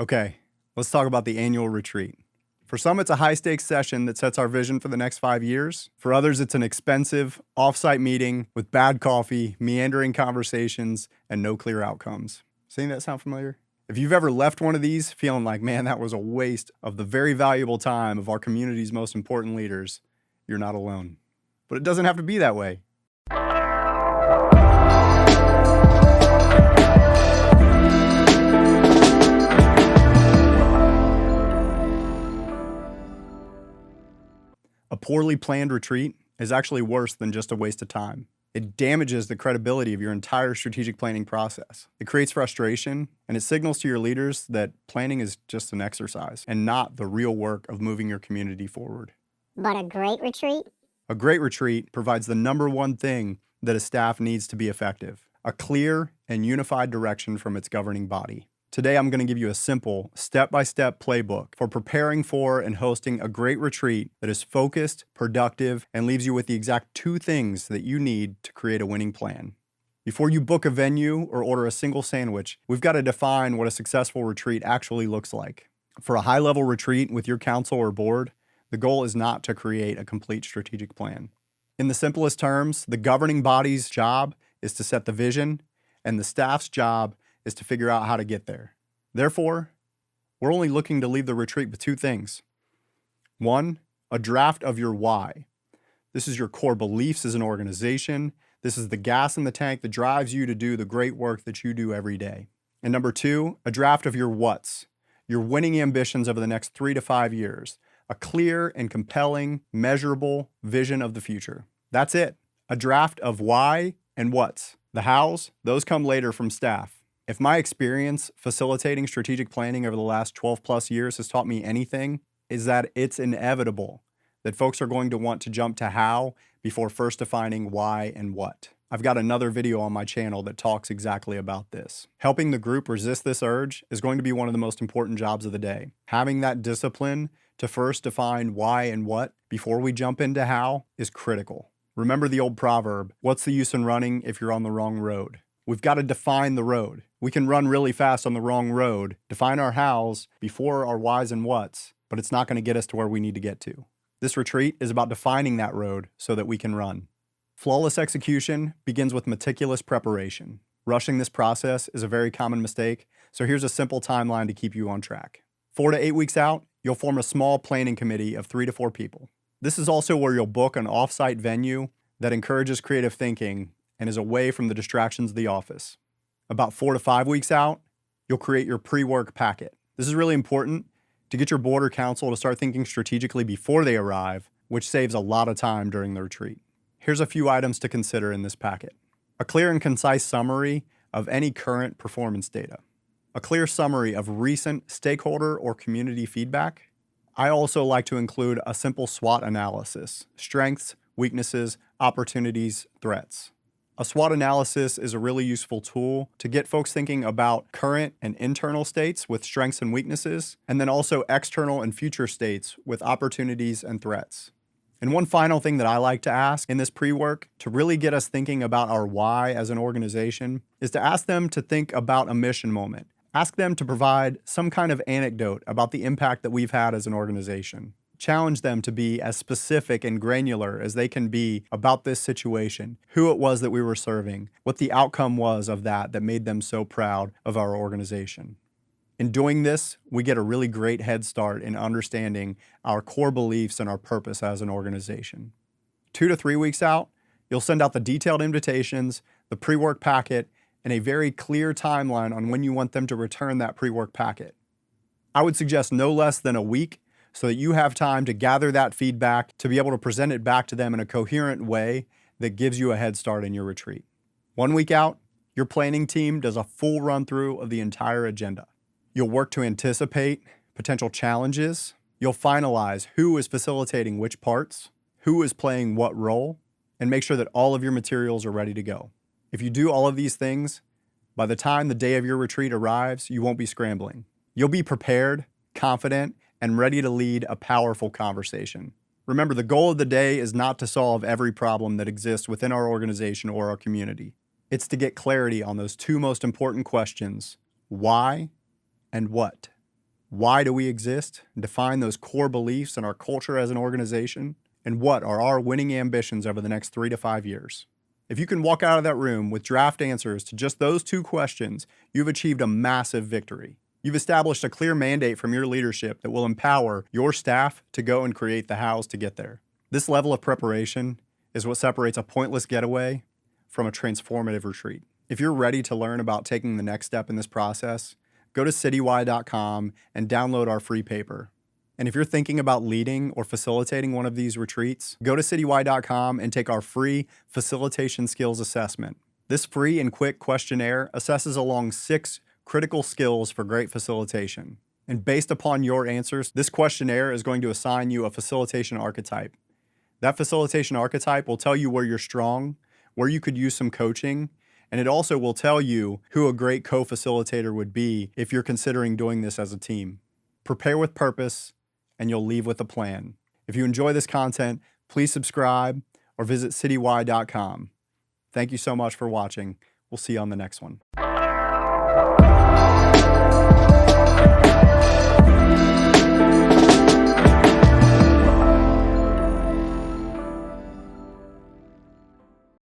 Okay, let's talk about the annual retreat. For some, it's a high-stakes session that sets our vision for the next 5 years. For others, it's an expensive, off-site meeting with bad coffee, meandering conversations, and no clear outcomes. Does any of that sound familiar? If you've ever left one of these feeling like, man, that was a waste of the very valuable time of our community's most important leaders, you're not alone. But it doesn't have to be that way. A poorly planned retreat is actually worse than just a waste of time. It damages the credibility of your entire strategic planning process. It creates frustration, and it signals to your leaders that planning is just an exercise and not the real work of moving your community forward. But a great retreat? A great retreat provides the number one thing that a staff needs to be effective: a clear and unified direction from its governing body. Today, I'm going to give you a simple, step-by-step playbook for preparing for and hosting a great retreat that is focused, productive, and leaves you with the exact 2 things that you need to create a winning plan. Before you book a venue or order a single sandwich, we've got to define what a successful retreat actually looks like. For a high-level retreat with your council or board, the goal is not to create a complete strategic plan. In the simplest terms, the governing body's job is to set the vision, and the staff's job is to figure out how to get there. Therefore, we're only looking to leave the retreat with 2 things. 1, a draft of your why. This is your core beliefs as an organization. This is the gas in the tank that drives you to do the great work that you do every day. And number 2, a draft of your what's, your winning ambitions over the next 3 to 5 years. A clear and compelling, measurable vision of the future. That's it. A draft of why and what's. The how's, those come later from staff. If my experience facilitating strategic planning over the last 12 plus years has taught me anything, is that it's inevitable that folks are going to want to jump to how before first defining why and what. I've got another video on my channel that talks exactly about this. Helping the group resist this urge is going to be one of the most important jobs of the day. Having that discipline to first define why and what before we jump into how is critical. Remember the old proverb, what's the use in running if you're on the wrong road? We've got to define the road. We can run really fast on the wrong road, define our hows before our whys and whats, but it's not going to get us to where we need to get to. This retreat is about defining that road so that we can run. Flawless execution begins with meticulous preparation. Rushing this process is a very common mistake, so here's a simple timeline to keep you on track. 4 to 8 weeks out, you'll form a small planning committee of 3 to 4 people. This is also where you'll book an off-site venue that encourages creative thinking and is away from the distractions of the office. About 4 to 5 weeks out, you'll create your pre-work packet. This is really important to get your board or council to start thinking strategically before they arrive, which saves a lot of time during the retreat. Here's a few items to consider in this packet. A clear and concise summary of any current performance data. A clear summary of recent stakeholder or community feedback. I also like to include a simple SWOT analysis: strengths, weaknesses, opportunities, threats. A SWOT analysis is a really useful tool to get folks thinking about current and internal states with strengths and weaknesses, and then also external and future states with opportunities and threats. And one final thing that I like to ask in this pre-work to really get us thinking about our why as an organization is to ask them to think about a mission moment. Ask them to provide some kind of anecdote about the impact that we've had as an organization. Challenge them to be as specific and granular as they can be about this situation, who it was that we were serving, what the outcome was of that made them so proud of our organization. In doing this, we get a really great head start in understanding our core beliefs and our purpose as an organization. 2 to 3 weeks out, you'll send out the detailed invitations, the pre-work packet, and a very clear timeline on when you want them to return that pre-work packet. I would suggest no less than a week so that you have time to gather that feedback to be able to present it back to them in a coherent way that gives you a head start in your retreat. 1 week out, your planning team does a full run-through of the entire agenda. You'll work to anticipate potential challenges. You'll finalize who is facilitating which parts, who is playing what role, and make sure that all of your materials are ready to go. If you do all of these things, by the time the day of your retreat arrives, you won't be scrambling. You'll be prepared, confident, and ready to lead a powerful conversation. Remember, the goal of the day is not to solve every problem that exists within our organization or our community. It's to get clarity on those 2 most important questions: why and what. Why do we exist? Define those core beliefs in our culture as an organization. And what are our winning ambitions over the next 3 to 5 years? If you can walk out of that room with draft answers to just those 2 questions, you've achieved a massive victory. You've established a clear mandate from your leadership that will empower your staff to go and create the hows to get there. This level of preparation is what separates a pointless getaway from a transformative retreat. If you're ready to learn about taking the next step in this process, go to citywide.com and download our free paper. And if you're thinking about leading or facilitating one of these retreats, go to citywide.com and take our free facilitation skills assessment. This free and quick questionnaire assesses along 6 critical skills for great facilitation. And based upon your answers, this questionnaire is going to assign you a facilitation archetype. That facilitation archetype will tell you where you're strong, where you could use some coaching, and it also will tell you who a great co-facilitator would be if you're considering doing this as a team. Prepare with purpose, and you'll leave with a plan. If you enjoy this content, please subscribe or visit citywide.com. Thank you so much for watching. We'll see you on the next one.